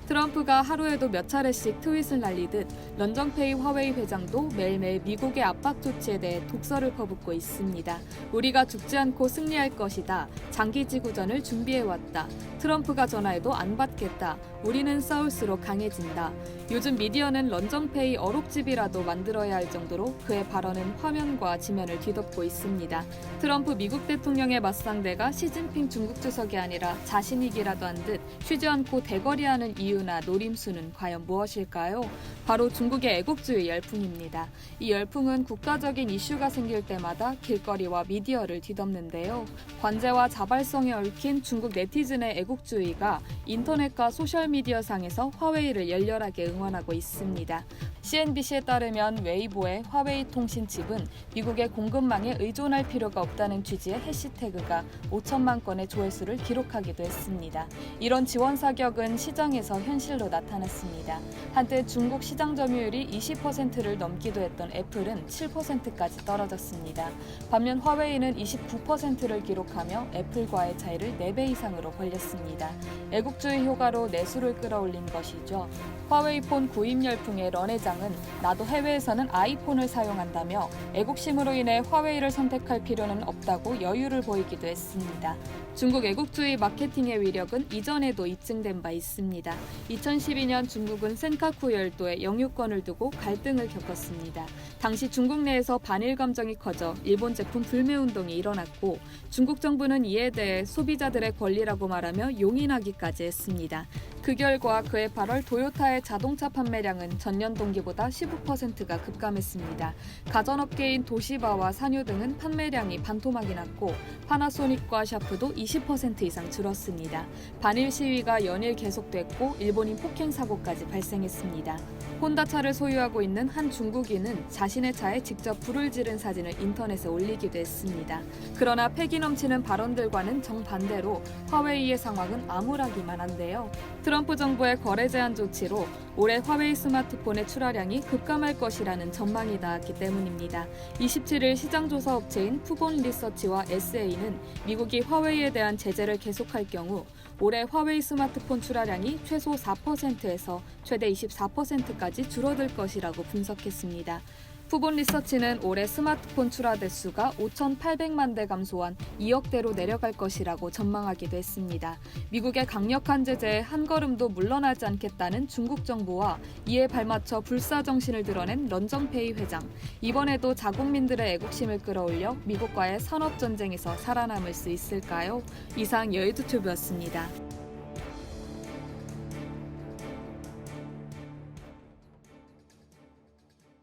트럼프가 하루에도 몇 차례씩 트윗을 날리듯 런정페이 화웨이 회장도 매일매일 미국의 압박 조치에 대해 독서를 퍼붓고 있습니다. 우리가 죽지 않고 승리할 것이다. 장기 지구전을 준비해왔다. 트럼프가 전화해도 안 받겠다. 우리는 싸울수록 강해진다. 요즘 미디어는 런정페이 어록집이라도 만들어야 할 정도로 그의 발언은 화면과 지면을 뒤덮고 있습니다. 트럼프 미국 대통령의 맞상대가 시진핑 중국 주석이 아니라 자신이기라도 한 듯 쉬지 않고 대거리하는 이유나 노림수는 과연 무엇일까요? 바로 중국의 애국주의 열풍입니다. 이 열풍은 국가적인 이슈가 생길 때마다 길거리와 미디어를 뒤덮는데요. 관제와 자발성에 얽힌 중국 네티즌의 애국주의가 인터넷과 소셜미디어 상에서 화웨이를 열렬하게 응원하고 있습니다. CNBC에 따르면 웨이보의 화웨이 통신칩은 미국의 공급망에 의존할 필요가 없다는 취지의 해시태그가 5천만 건의 조회수를 기록하기도 했습니다. 이런 지원 사격은 시장에서 현실로 나타났습니다. 한때 중국 시장 점유율이 20%를 넘기도 했던 애플은 7%까지 떨어졌습니다. 반면 화웨이는 29%를 기록하며 애플과의 차이를 4배 이상으로 벌렸습니다. 애국주의 효과로 내수를 끌어올린 것이죠. 화웨이 폰 구입 열풍의 런 회장은 나도 해외에서는 아이폰을 사용한다며 애국심으로 인해 화웨이를 선택할 필요는 없다고 여유를 보이기도 했습니다. 중국 애국주의 마케팅의 위력은 이전에도 입증된 바 있습니다. 2012년 중국은 센카쿠 열도에 영유권을 두고 갈등을 겪었습니다. 당시 중국 내에서 반일 감정이 커져 일본 제품 불매 운동이 일어났고 중국 정부는 이에 대해 소비자들의 권리라고 말하며 용인하기까지 했습니다. 그 결과 그해 8월 도요타의 자동차 판매량은 전년 동기보다 15%가 급감했습니다. 가전업계인 도시바와 산유 등은 판매량이 반토막이 났고 파나소닉과 샤프도 20% 이상 줄었습니다. 반일 시위가 연일 계속됐고 일본인 폭행 사고까지 발생했습니다. 혼다차를 소유하고 있는 한 중국인은 자신의 차에 직접 불을 지른 사진을 인터넷에 올리기도 했습니다. 그러나 패기 넘치는 발언들과는 정반대로 화웨이의 상황은 암울하기만 한데요. 트럼프 정부의 거래 제한 조치로 올해 화웨이 스마트폰의 출하량이 급감할 것이라는 전망이 나왔기 때문입니다. 27일 시장조사 업체인 푸본 리서치와 SA는 미국이 화웨이에 대한 제재를 계속할 경우 올해 화웨이 스마트폰 출하량이 최소 4%에서 최대 24%까지 줄어들 것이라고 분석했습니다. 푸본 리서치는 올해 스마트폰 출하 대수가 5,800만 대 감소한 2억 대로 내려갈 것이라고 전망하기도 했습니다. 미국의 강력한 제재에 한 걸음도 물러나지 않겠다는 중국 정부와 이에 발맞춰 불사 정신을 드러낸 런정페이 회장. 이번에도 자국민들의 애국심을 끌어올려 미국과의 산업 전쟁에서 살아남을 수 있을까요? 이상 여의도튜브였습니다.